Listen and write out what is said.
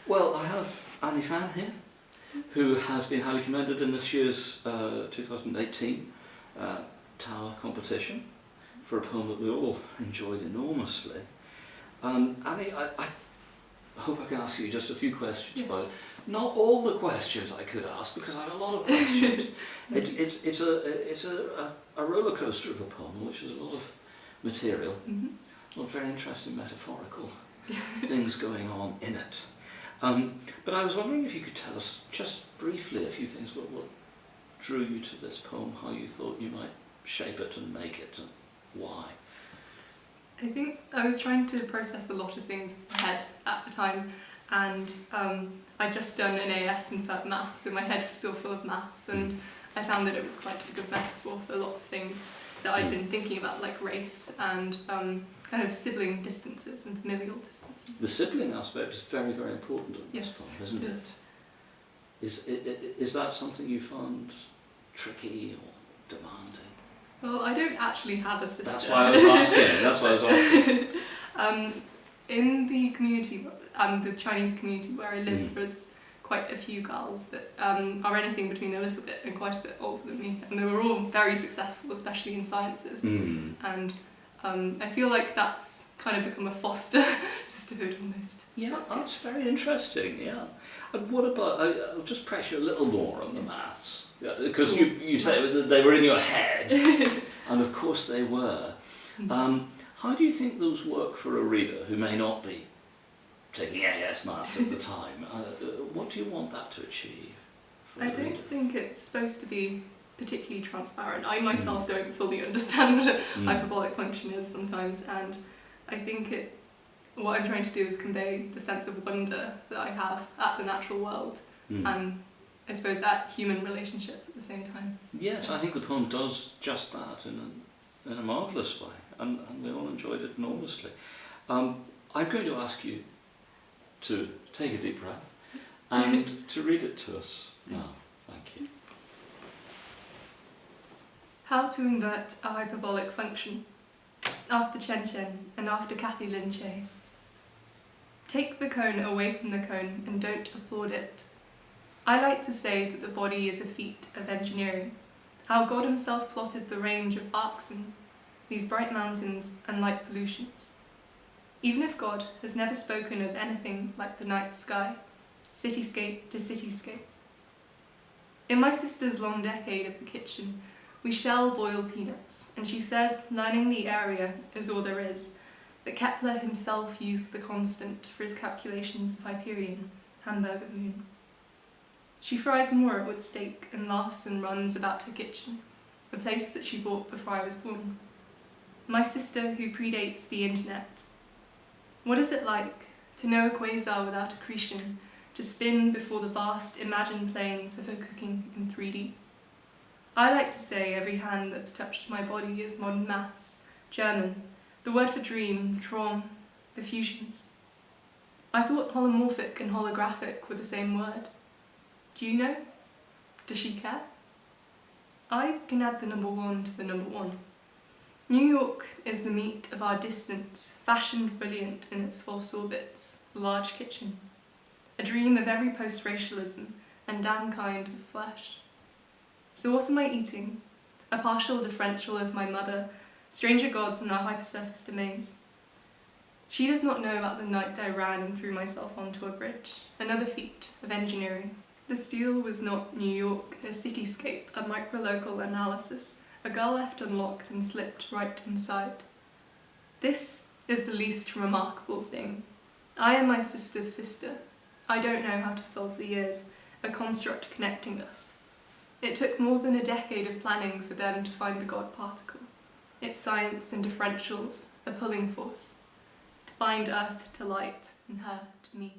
Well, I have Annie Fan here, who has been highly commended in this year's 2018 Tower competition for a poem that we all enjoyed enormously. Annie, I hope I can ask you just a few questions about it. Not all the questions I could ask, because I have a lot of questions. It's a roller coaster of a poem, which has a lot of material, a lot of very interesting metaphorical things going on in it. But I was wondering if you could tell us just briefly a few things about what drew you to this poem, how you thought you might shape it and make it, and why. I think I was trying to process a lot of things ahead at the time, and I'd just done an AS in maths, so my head was still full of maths, and I found that it was quite a good metaphor for lots of things that I'd been thinking about, like race and kind of sibling distances and familial distances. The sibling aspect is very, very important in this poem, isn't it? Is that something you found tricky or demanding? Well, I don't actually have a sister. That's why I was asking. In the community, the Chinese community where I live, there's quite a few girls that are anything between a little bit and quite a bit older than me, and they were all very successful, especially in sciences. And I feel like that's kind of become a foster sisterhood almost. Yeah, that's very interesting, yeah. And what about, I'll just press you a little more on the maths, because you say they were in your head, and of course they were. How do you think those work for a reader who may not be taking AS maths at the time? What do you want that to achieve? I don't think it's supposed to be particularly transparent. I myself don't fully understand what a hyperbolic function is sometimes, and I think what I'm trying to do is convey the sense of wonder that I have at the natural world, and I suppose at human relationships at the same time. Yes, I think the poem does just that in a marvellous way, and we all enjoyed it enormously. I'm going to ask you to take a deep breath and to read it to us now. Thank you. How to invert a hyperbolic function. After Chen Chen and after Kathy Lin Che. Take the cone away from the cone and don't applaud it. I like to say that the body is a feat of engineering. How God himself plotted the range of Arcson, these bright mountains and light pollutions. Even if God has never spoken of anything like the night sky, cityscape to cityscape. In my sister's long decade of the kitchen, we shell boil peanuts, and she says lining the area is all there is, that Kepler himself used the constant for his calculations of Hyperion, Hamburger moon. She fries more with steak and laughs and runs about her kitchen, a place that she bought before I was born. My sister who predates the internet. What is it like to know a quasar without accretion, to spin before the vast imagined planes of her cooking in 3D? I like to say every hand that's touched my body is modern maths, German, the word for dream, Traum, the fusions. I thought holomorphic and holographic were the same word. Do you know? Does she care? I can add the number 1 to the number 1. New York is the meat of our distance, fashioned brilliant in its false orbits, a large kitchen. A dream of every post-racialism and damn kind of flesh. So what am I eating? A partial differential of my mother, stranger gods and our hypersurface domains. She does not know about the night I ran and threw myself onto a bridge, another feat of engineering. The steel was not New York, a cityscape, a microlocal analysis, a girl left unlocked and slipped right inside. This is the least remarkable thing. I am my sister's sister. I don't know how to solve the years, a construct connecting us. It took more than a decade of planning for them to find the God particle. Its science and differentials, a pulling force. To bind earth to light and her to me.